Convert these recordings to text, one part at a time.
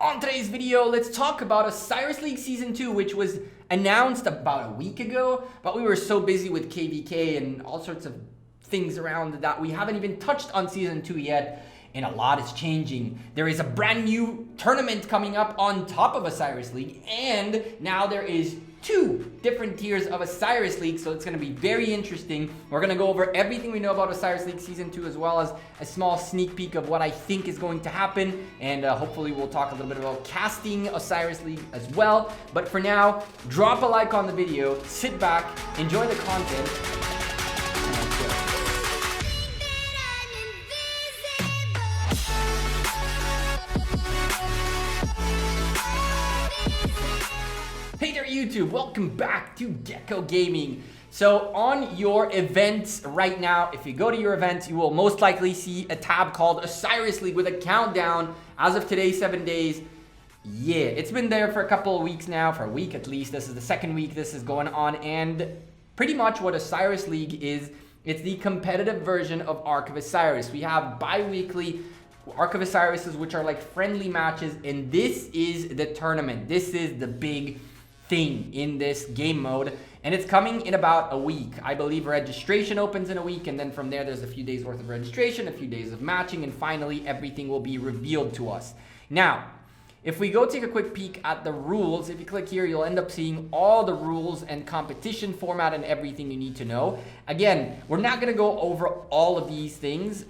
On today's video, let's talk about OSIRIS League Season 2, which was announced about a week ago, but we were so busy with KVK and all sorts of things around that we haven't even touched on Season 2 yet, and a lot is changing. There is a brand new tournament coming up on top of OSIRIS League, and now there is 2 different tiers of OSIRIS League, so it's going to be very interesting. We're going to go over everything we know about OSIRIS League Season 2, as well as a small sneak peek of what I think is going to happen, and hopefully we'll talk a little bit about casting OSIRIS League as well. But for now, drop a like on the video, sit back, enjoy the content, and let's go. Hey there YouTube, welcome back to Gekko Gaming. So on your events right now, if you go to your events, you will most likely see a tab called OSIRIS League with a countdown as of today, 7 days. Yeah, it's been there for a couple of weeks now, for a week at least. This is the second week this is going on, and pretty much what OSIRIS League is, it's the competitive version of Ark of Osiris. We have bi-weekly Ark of Osirises, which are like friendly matches, and this is the tournament. This is the big thing in this game mode, and it's coming in about a week. I believe registration opens in a week, and then from there there's a few days worth of registration, a few days of matching, and finally everything will be revealed to us. Now, if we go take a quick peek at the rules, if you click here, you'll end up seeing all the rules and competition format and everything you need to know. Again, we're not going to go over all of these things,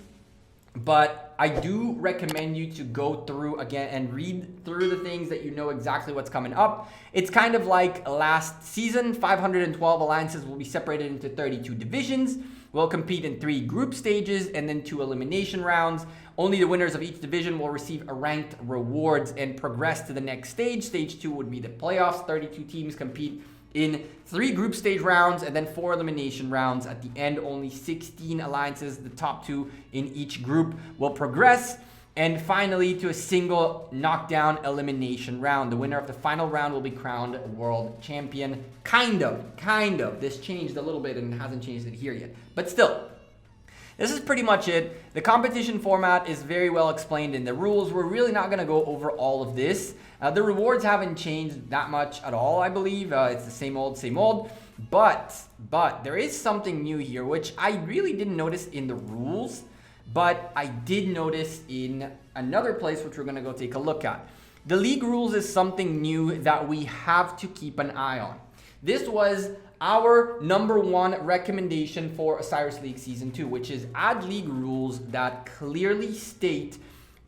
but I do recommend you to go through again and read through the things that you know exactly what's coming up. It's kind of like last season. 512 alliances will be separated into 32 divisions. We'll compete in 3 group stages and then 2 elimination rounds. Only the winners of each division will receive a ranked rewards and progress to the next stage. Stage 2 would be the playoffs. 32 teams compete in 3 group stage rounds and then 4 elimination rounds. At the end, only 16 alliances, the top 2 in each group, will progress. And finally, to a single knockdown elimination round. The winner of the final round will be crowned world champion. Kind of. This changed a little bit and hasn't changed it here yet. But still, this is pretty much it. The competition format is very well explained in the rules. We're really not going to go over all of this. The rewards haven't changed that much at all, I believe. It's the same old. But there is something new here, which I really didn't notice in the rules, but I did notice in another place, which we're going to go take a look at. The league rules is something new that we have to keep an eye on. This was our #1 recommendation for OSIRIS League Season 2, which is add league rules that clearly state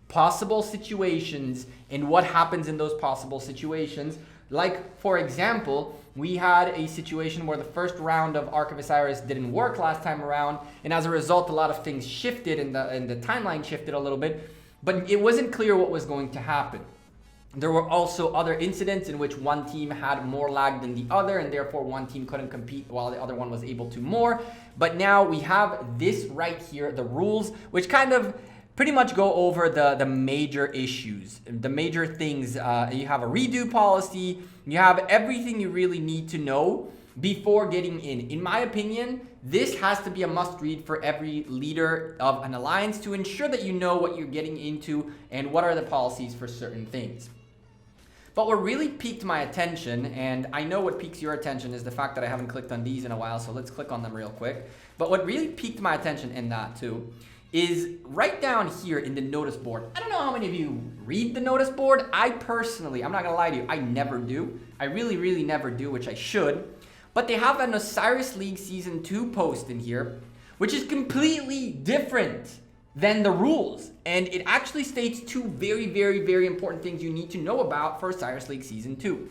possible situations and what happens in those possible situations. Like, for example, we had a situation where the first round of Ark of Osiris didn't work last time around, and as a result, a lot of things shifted and the timeline shifted a little bit, but it wasn't clear what was going to happen. There were also other incidents in which one team had more lag than the other, and therefore one team couldn't compete while the other one was able to more. But now we have this right here, the rules, which kind of pretty much go over the major issues, the major things. You have a redo policy, you have everything you really need to know before getting in. In my opinion, this has to be a must read for every leader of an alliance to ensure that you know what you're getting into and what are the policies for certain things. But what really piqued my attention, and I know what piques your attention, is the fact that I haven't clicked on these in a while, so let's click on them real quick. But what really piqued my attention in that too is right down here in the notice board. I don't know how many of you read the notice board. I personally, I'm not gonna lie to you, I never do. I really never do, which I should. But they have an OSIRIS League Season 2 post in here, which is completely different than the rules. And it actually states 2 very important things you need to know about for OSIRIS League Season 2.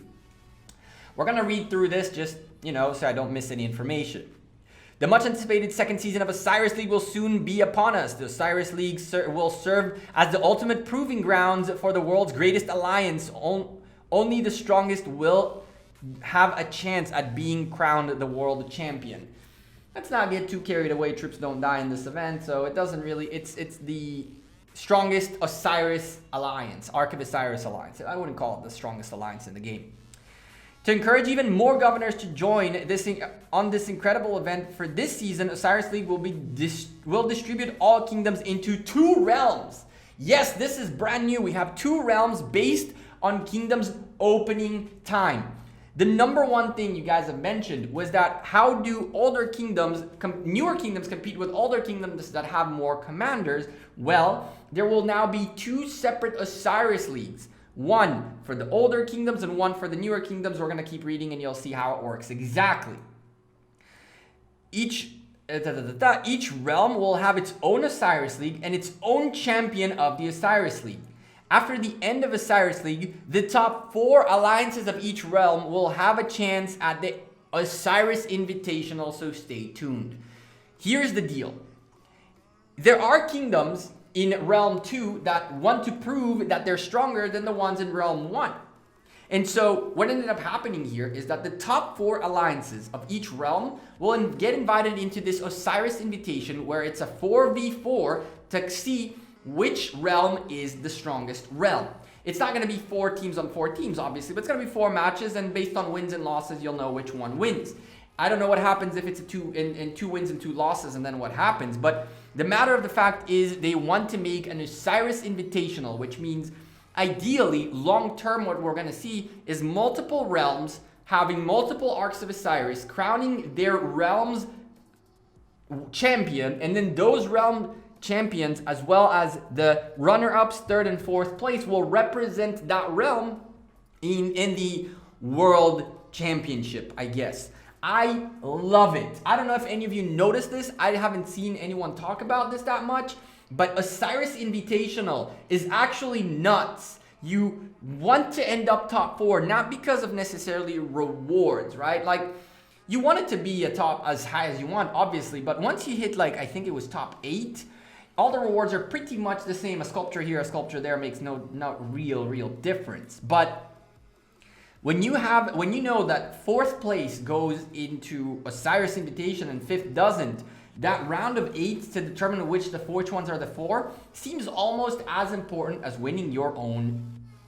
We're gonna read through this just, so I don't miss any information. The much anticipated second season of OSIRIS League will soon be upon us. The OSIRIS League will serve as the ultimate proving grounds for the world's greatest alliance. Only the strongest will have a chance at being crowned the world champion. Let's not get too carried away. Troops don't die in this event, so it doesn't really, it's the strongest OSIRIS alliance, Ark of Osiris alliance. I wouldn't call it the strongest alliance in the game. To encourage even more governors to join on this incredible event for this season, OSIRIS League will distribute all kingdoms into 2 realms. Yes, this is brand new. We have 2 realms based on Kingdom's opening time. The number one thing you guys have mentioned was that how do older kingdoms, newer kingdoms compete with older kingdoms that have more commanders? Well, there will now be 2 separate Osiris leagues. One for the older kingdoms and one for the newer kingdoms. We're going to keep reading and you'll see how it works exactly. Each realm will have its own Osiris League and its own champion of the Osiris League. After the end of Osiris League, the top 4 alliances of each realm will have a chance at the Osiris Invitational, so stay tuned. Here's the deal. There are kingdoms in Realm 2 that want to prove that they're stronger than the ones in Realm 1. And so what ended up happening here is that the top 4 alliances of each realm will get invited into this Osiris Invitation, where it's a 4v4 to see which realm is the strongest realm. It's not going to be 4 teams on 4 teams, obviously, but it's going to be 4 matches, and based on wins and losses, you'll know which one wins. I don't know what happens if it's a 2 wins and 2 losses, and then what happens. But the matter of the fact is they want to make an Osiris Invitational, which means ideally, long-term, what we're going to see is multiple realms having multiple Arcs of Osiris, crowning their realm's champion, and then those realm champions, as well as the runner-ups, 3rd and 4th place, will represent that realm in the World Championship, I guess. I love it. I don't know if any of you noticed this. I haven't seen anyone talk about this that much, but Osiris Invitational is actually nuts. You want to end up top 4, not because of necessarily rewards, right? Like, you want it to be a top as high as you want, obviously, but once you hit, like, I think it was top 8, all the rewards are pretty much the same. A sculpture here, a sculpture there makes not real difference. But when you know that 4th place goes into Osiris Invitation and 5th doesn't, that round of 8 to determine which ones are the 4 seems almost as important as winning your own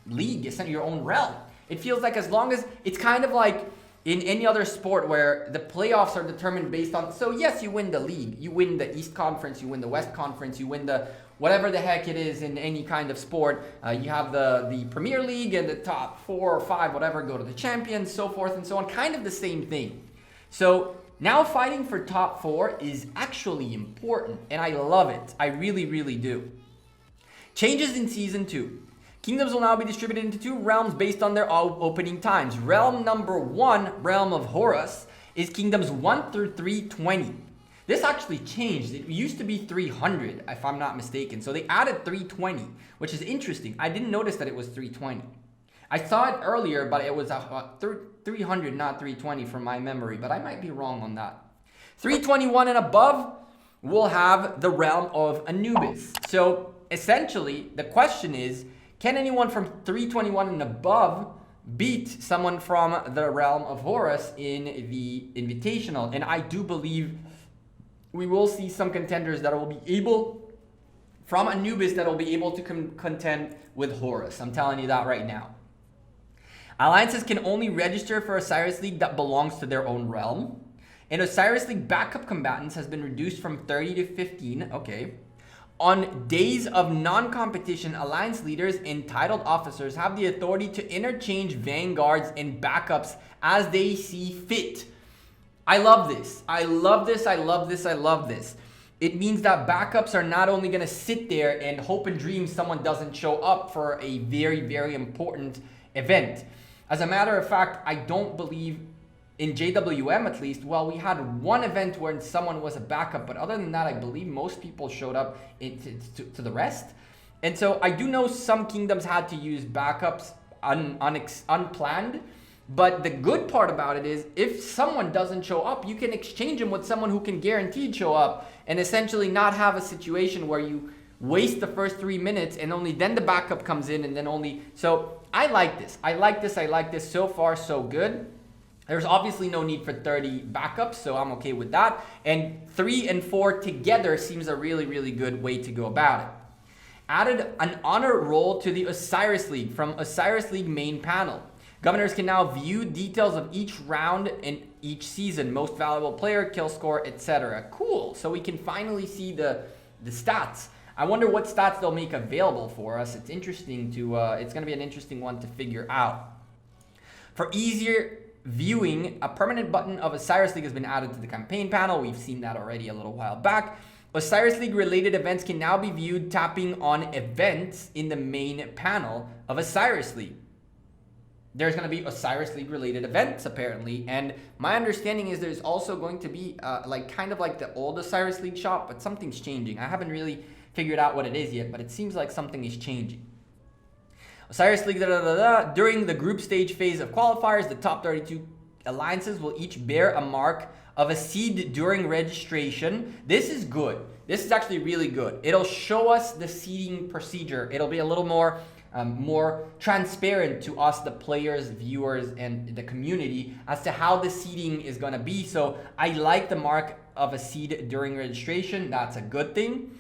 league, your own realm. It feels like, as long as it's kind of like in any other sport where the playoffs are determined based on, so yes, you win the league, you win the East Conference, you win the West Conference, you win the whatever the heck it is in any kind of sport. You have the Premier League, and the top 4 or 5, whatever, go to the champions, so forth and so on. Kind of the same thing. So now fighting for top 4 is actually important, and I love it. I really do. Changes in Season 2. Kingdoms will now be distributed into 2 realms based on their opening times. Realm number 1, Realm of Horus, is Kingdoms 1 through 320. This actually changed. It used to be 300, if I'm not mistaken. So they added 320, which is interesting. I didn't notice that it was 320. I saw it earlier, but it was 300, not 320 from my memory, but I might be wrong on that. 321 and above will have the realm of Anubis. So essentially, the question is, can anyone from 321 and above beat someone from the realm of Horus in the Invitational? And I do believe we will see some contenders that will be able, from Anubis, that will be able to contend with Horus. I'm telling you that right now. Alliances can only register for Osiris League that belongs to their own realm. And Osiris League backup combatants has been reduced from 30 to 15. Okay. On days of non-competition, alliance leaders and titled officers have the authority to interchange vanguards and backups as they see fit. I love this. I love this. I love this. I love this. It means that backups are not only going to sit there and hope and dream someone doesn't show up for a very important event. As a matter of fact, I don't believe in JWM, at least, well, we had one event where someone was a backup, but other than that, I believe most people showed up to the rest. And so I do know some kingdoms had to use backups unplanned, but the good part about it is if someone doesn't show up, you can exchange them with someone who can guaranteed show up, and essentially not have a situation where you waste the first 3 minutes and only then the backup comes in, and then only. So I like this. I like this. So far, so good. There's obviously no need for 30 backups, so I'm okay with that. And 3 and 4 together seems a really good way to go about it. Added an honor role to the Osiris League from Osiris League main panel. Governors can now view details of each round and each season, most valuable player, kill score, etc. Cool. So we can finally see the stats. I wonder what stats they'll make available for us. It's interesting to, it's going to be an interesting one to figure out. For easier viewing, a permanent button of Osiris League has been added to the campaign panel. We've seen that already a little while back. Osiris League related events can now be viewed tapping on events in the main panel of Osiris League. There's going to be Osiris League related events apparently, and my understanding is there's also going to be like kind of like the old Osiris League shop, but something's changing. I haven't really figured out what it is yet, but it seems like something is changing. Osiris League, during the group stage phase of qualifiers, the top 32 alliances will each bear a mark of a seed during registration. This is good. This is actually really good. It'll show us the seeding procedure. It'll be a little more transparent to us, the players, viewers, and the community as to how the seeding is going to be. So I like the mark of a seed during registration. That's a good thing.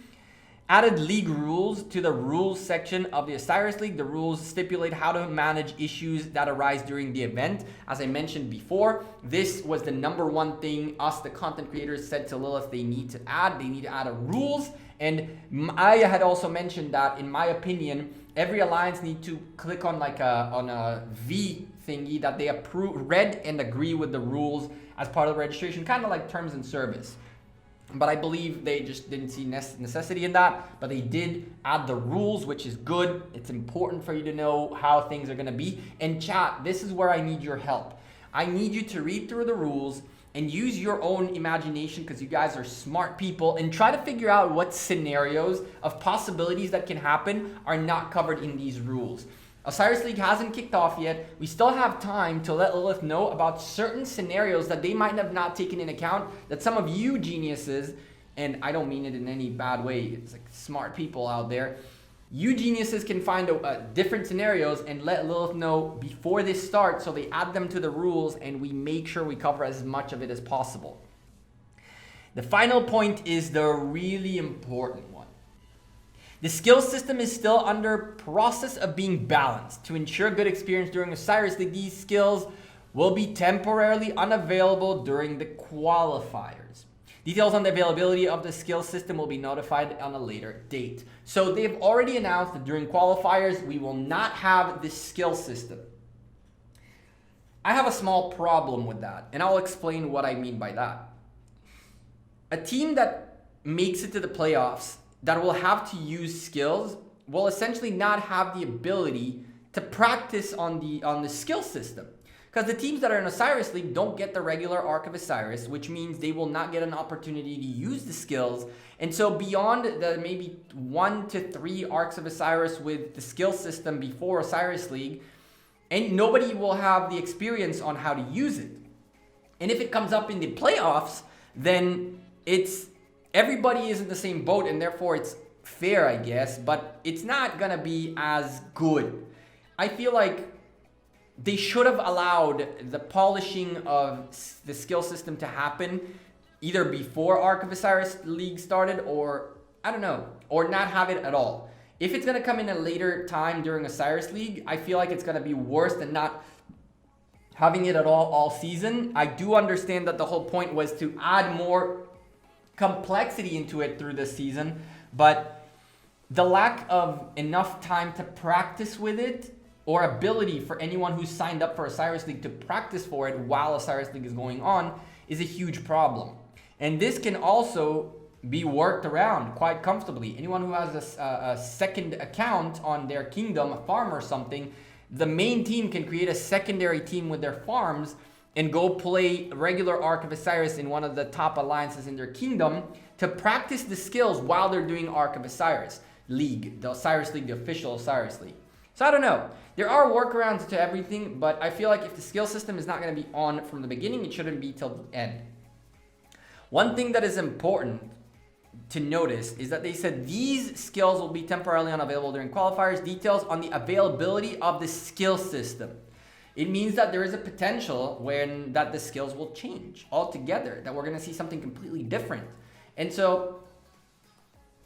Added league rules to the rules section of the Osiris League. The rules stipulate how to manage issues that arise during the event. As I mentioned before, this was the #1 thing us, the content creators, said to Lilith they need to add. They need to add a rules. And I had also mentioned that, in my opinion, every alliance need to click on like a V thingy that they approve, read and agree with the rules as part of the registration, kind of like terms and service. But I believe they just didn't see necessity in that. But they did add the rules, which is good. It's important for you to know how things are going to be. And chat, this is where I need your help. I need you to read through the rules and use your own imagination, because you guys are smart people, and try to figure out what scenarios of possibilities that can happen are not covered in these rules. Osiris League hasn't kicked off yet. We still have time to let Lilith know about certain scenarios that they might have not taken into account, that some of you geniuses, and I don't mean it in any bad way, it's like smart people out there, you geniuses can find different scenarios and let Lilith know before this starts, so they add them to the rules and we make sure we cover as much of it as possible. The final point is the really important one. The skill system is still under process of being balanced. To ensure good experience during Osiris League, these skills will be temporarily unavailable during the qualifiers. Details on the availability of the skill system will be notified on a later date. So they've already announced that during qualifiers, we will not have this skill system. I have a small problem with that, and I'll explain what I mean by that. A team that makes it to the playoffs that will have to use skills will essentially not have the ability to practice on the skill system. Because the teams that are in Osiris League don't get the regular Arc of Osiris, which means they will not get an opportunity to use the skills. And so beyond the maybe 1 to 3 Arcs of Osiris with the skill system before Osiris League, and nobody will have the experience on how to use it. And if it comes up in the playoffs, then everybody is in the same boat, and therefore it's fair, I guess, but it's not gonna be as good. I feel like they should have allowed the polishing of the skill system to happen either before Arc of Osiris League started, or I don't know, or not have it at all. If it's going to come in a later time during Osiris League, I feel like it's going to be worse than not having it at all season. I do understand that the whole point was to add more complexity into it through this season, but the lack of enough time to practice with it, or ability for anyone who's signed up for Osiris League to practice for it while Osiris League is going on, is a huge problem. And this can also be worked around quite comfortably. Anyone who has a second account on their kingdom, a farm or something, the main team can create a secondary team with their farms and go play regular Arc of Osiris in one of the top alliances in their kingdom to practice the skills while they're doing Arc of Osiris League, the Osiris League, the official Osiris League. So I don't know. There are workarounds to everything, but I feel like if the skill system is not going to be on from the beginning, it shouldn't be till the end. One thing that is important to notice is that they said these skills will be temporarily unavailable during qualifiers. Details on the availability of the skill system. It means that there is a potential that the skills will change altogether, that we're going to see something completely different. And so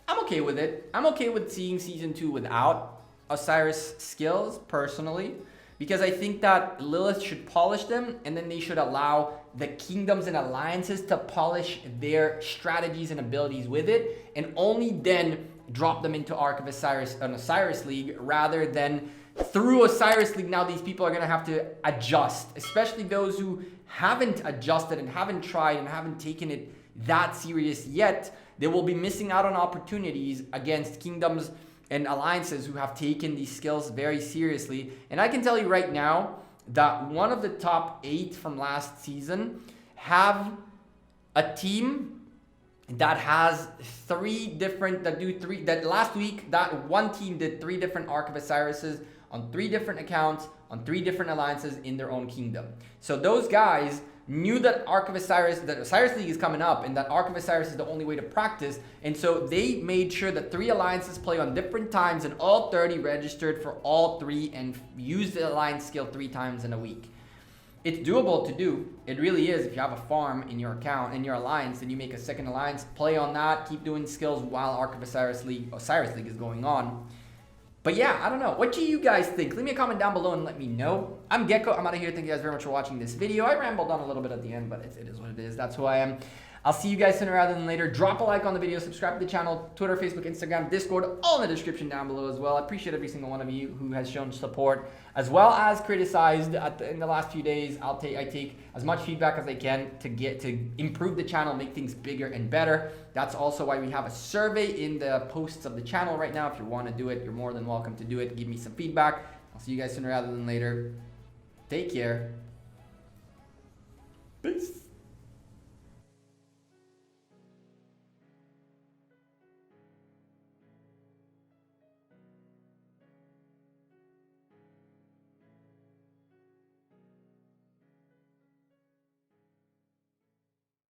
I'm okay with it. I'm okay with seeing Season 2 without Osiris skills, personally, because I think that Lilith should polish them, and then they should allow the kingdoms and alliances to polish their strategies and abilities with it, and only then drop them into Ark of Osiris, an Osiris League, rather than through Osiris League. Now these people are going to have to adjust, especially those who haven't adjusted and haven't tried and haven't taken it that serious yet. They will be missing out on opportunities against kingdoms and alliances who have taken these skills very seriously. And I can tell you right now that one of the top 8 from last season have a team that has that last week, that one team did 3 different Ark of Osirises on 3 different accounts, on 3 different alliances in their own kingdom. So those guys knew that Ark of Osiris, that Osiris League is coming up, and that Ark of Osiris is the only way to practice. And so they made sure that 3 alliances play on different times, and all 30 registered for all 3 and used the alliance skill 3 times in a week. It's doable to do. It really is. If you have a farm in your account, in your alliance, and you make a second alliance, play on that, keep doing skills while Ark of Osiris League is going on. But yeah, I don't know. What do you guys think? Leave me a comment down below and let me know. I'm Gekko. I'm out of here. Thank you guys very much for watching this video. I rambled on a little bit at the end, but it is what it is. That's who I am. I'll see you guys sooner rather than later. Drop a like on the video. Subscribe to the channel. Twitter, Facebook, Instagram, Discord, all in the description down below as well. I appreciate every single one of you who has shown support, as well as criticized in the last few days. I take as much feedback as I can to improve the channel, make things bigger and better. That's also why we have a survey in the posts of the channel right now. If you want to do it, you're more than welcome to do it. Give me some feedback. I'll see you guys sooner rather than later. Take care. Peace.